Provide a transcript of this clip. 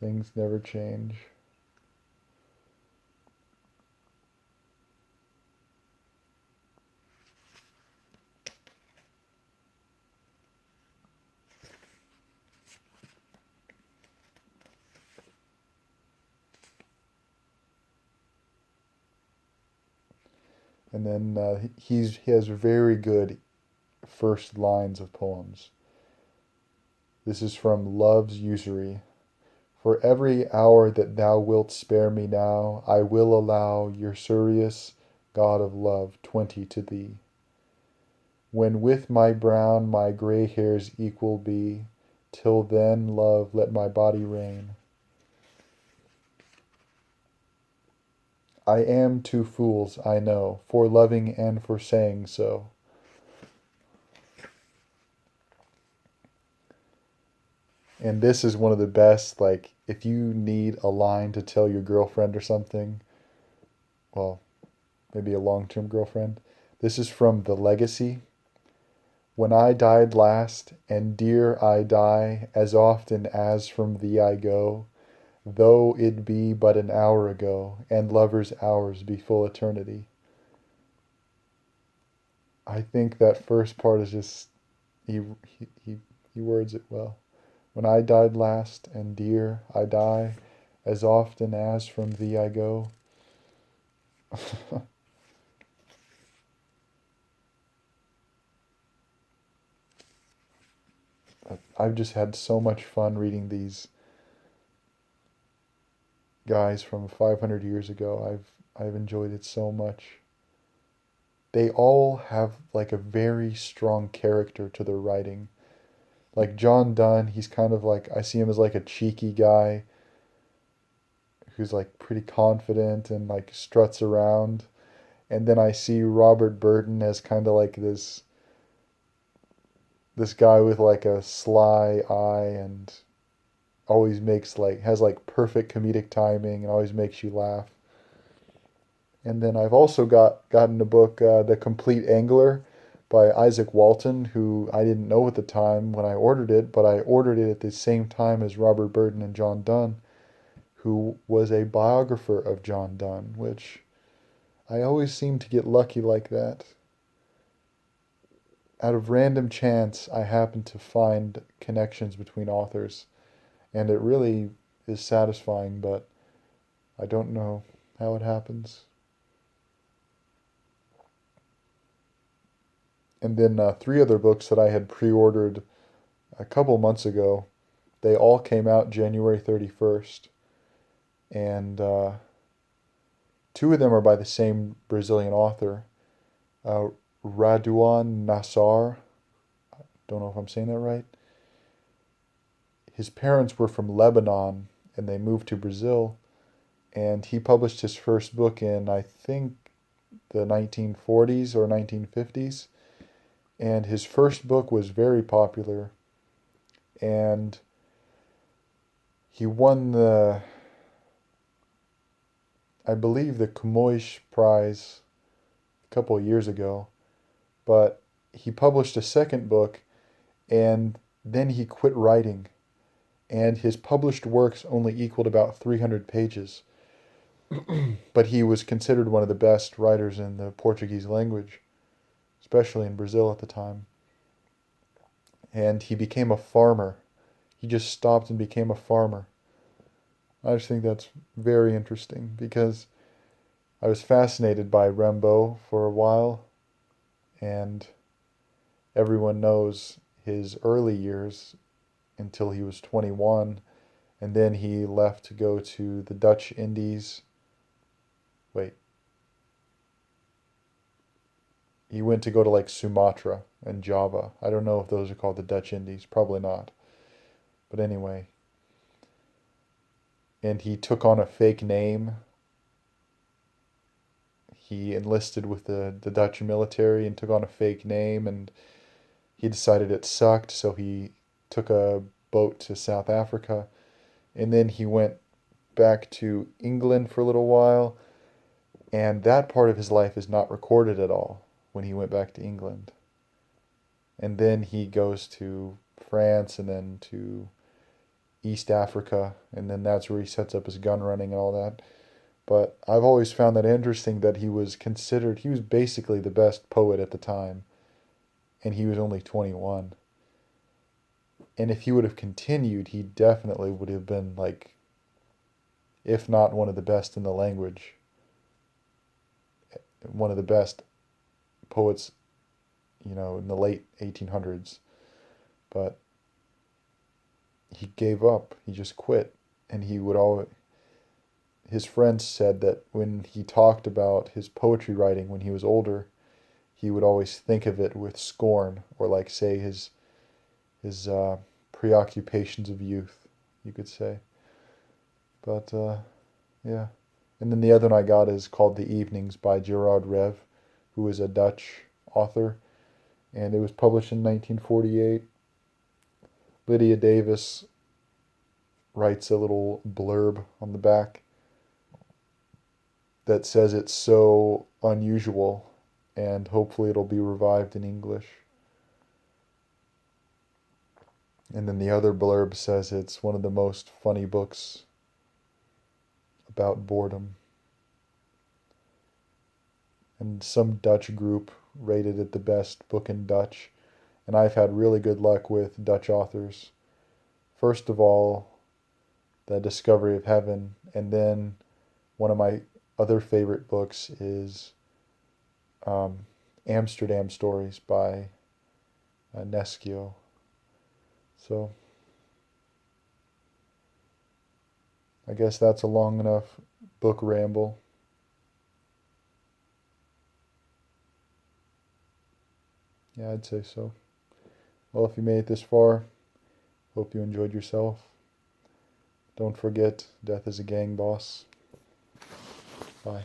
Things never change. And then he has very good first lines of poems. This is from Love's Usury. For every hour that thou wilt spare me now, I will allow usurious God of love 20 to thee. When with my brown my grey hairs equal be, till then, love, let my body reign. I am two fools, I know, for loving and for saying so. And this is one of the best, like, if you need a line to tell your girlfriend or something, well, maybe a long-term girlfriend. This is from The Legacy. When I died last, and dear I die, as often as from thee I go, though it be but an hour ago, and lovers' hours be full eternity. I think that first part is just, he words it well. When I died last, and dear I die, as often as from thee I go. I've just had so much fun reading these guys from 500 years ago. I've enjoyed it so much. They all have like a very strong character to their writing. Like John Donne, he's kind of like, I see him as like a cheeky guy who's like pretty confident and like struts around. And then I see Robert Burton as kind of like this guy with like a sly eye and always makes like has like perfect comedic timing and always makes you laugh. And then I've also gotten a book, The Complete Angler by Isaac Walton, who I didn't know at the time when I ordered it, but I ordered it at the same time as Robert Burton and John Donne, who was a biographer of John Donne, which I always seem to get lucky like that. Out of random chance, I happen to find connections between authors, and it really is satisfying, but I don't know how it happens. And then three other books that I had pre-ordered a couple months ago, they all came out January 31st. And two of them are by the same Brazilian author, uh, Radu Nassar. Don't know if I'm saying that right. His parents were from Lebanon and they moved to Brazil. And he published his first book in, I think, the 1940s or 1950s. And his first book was very popular. And he won I believe, the Camões Prize a couple of years ago. But he published a second book and then he quit writing. And his published works only equaled about 300 pages. But he was considered one of the best writers in the Portuguese language, especially in Brazil at the time. And he became a farmer. He just stopped and became a farmer. I just think that's very interesting because I was fascinated by Rimbaud for a while, and everyone knows his early years until he was 21, and then he left to go to the Dutch Indies. Wait, he went to go to like Sumatra and Java. I don't know if those are called the Dutch Indies, probably not. But anyway, and he took on a fake name. He enlisted with the Dutch military and took on a fake name, and he decided it sucked, so he took a boat to South Africa, and then he went back to England for a little while, and that part of his life is not recorded at all when he went back to England. And then he goes to France and then to East Africa, and then that's where he sets up his gun running and all that. But I've always found that interesting that he was basically the best poet at the time, and he was only 21. And if he would have continued, he definitely would have been like, if not one of the best in the language, one of the best poets, in the late 1800s. But he gave up. He just quit. And he would always, his friends said that when he talked about his poetry writing when he was older, he would always think of it with scorn, or like say his preoccupations of youth, you could say. But yeah. And then the other one I got is called The Evenings by Gerard Rev, who is a Dutch author, and it was published in 1948. Lydia Davis writes a little blurb on the back that says it's so unusual, and hopefully it'll be revived in English. And then the other blurb says it's one of the most funny books about boredom. And some Dutch group rated it the best book in Dutch. And I've had really good luck with Dutch authors. First of all, The Discovery of Heaven, and then one of my other favorite books is Amsterdam Stories by Neskio. So I guess that's a long enough book ramble. Yeah, I'd say so. Well, if you made it this far, hope you enjoyed yourself. Don't forget, death is a gang boss. Bye.